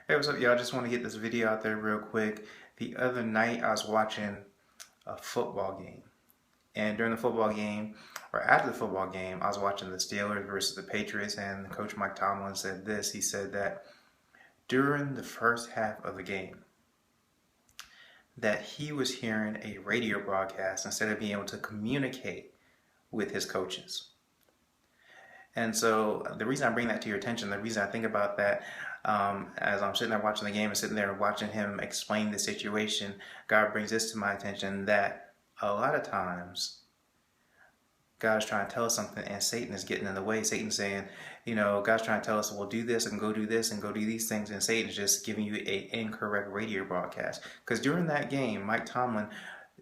Hey, what's up, y'all? Just want to get this video out there real quick. The other night, I was watching a football game. And during the football game, or after the football game, I was watching the Steelers versus the Patriots, and Coach Mike Tomlin said this. He said that during the first half of the game, that he was hearing a radio broadcast instead of being able to communicate with his coaches. And so the reason I bring that to your attention, the reason I think about that, as I'm sitting there watching the game and sitting there watching him explain the situation, God brings this to my attention that a lot of times God's trying to tell us something and Satan is getting in the way. Satan's saying, God's trying to tell us, well, do this and go do this and go do these things. And Satan's just giving you an incorrect radio broadcast. Because during that game, Mike Tomlin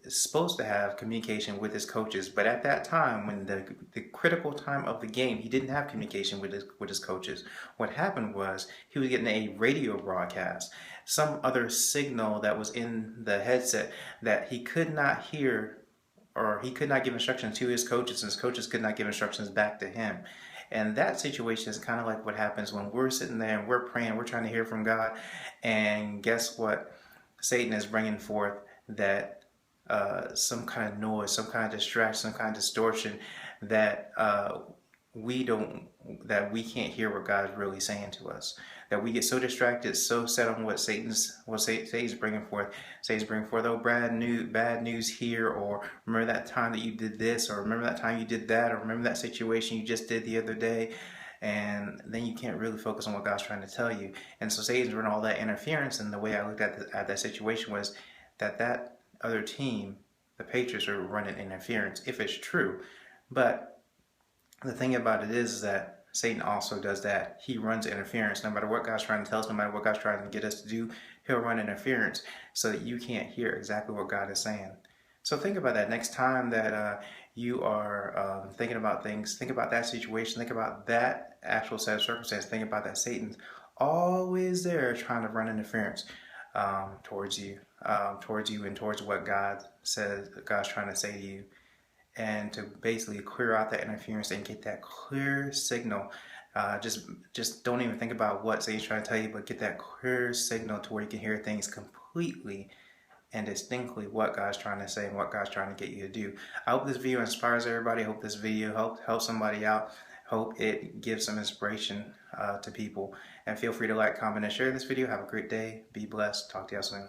is supposed to have communication with his coaches, but at that time, when the critical time of the game, he didn't have communication with his coaches. What happened was he was getting a radio broadcast, some other signal that was in the headset that he could not hear, or he could not give instructions to his coaches, and his coaches could not give instructions back to him. And that situation is kind of like what happens when we're sitting there and we're praying, we're trying to hear from God, and guess what? Satan is bringing forth that some kind of noise, some kind of distraction, some kind of distortion that we don't, that we can't hear what God's really saying to us. That we get so distracted, so set on what Satan's bringing forth. Satan's bringing forth, oh, bad news here, or remember that time that you did this, or remember that time you did that, or remember that situation you just did the other day. And then you can't really focus on what God's trying to tell you. And so Satan's running all that interference. And the way I looked at that situation was that other team, the Patriots, are running interference, if it's true. But the thing about it is that Satan also does that. He runs interference. No matter what God's trying to tell us, no matter what God's trying to get us to do, he'll run interference so that you can't hear exactly what God is saying. So think about that. Next time that you are thinking about things, think about that situation, think about that actual set of circumstances, think about that Satan's always there trying to run interference towards you and towards what God says, God's trying to say to you, and to basically clear out that interference and get that clear signal. Just don't even think about what Satan's trying to tell you, but get that clear signal to where you can hear things completely and distinctly what God's trying to say and what God's trying to get you to do. I hope this video inspires everybody. I hope this video helps somebody out. Hope it gives some inspiration to people. And feel free to like, comment, and share this video. Have a great day. Be blessed. Talk to y'all soon.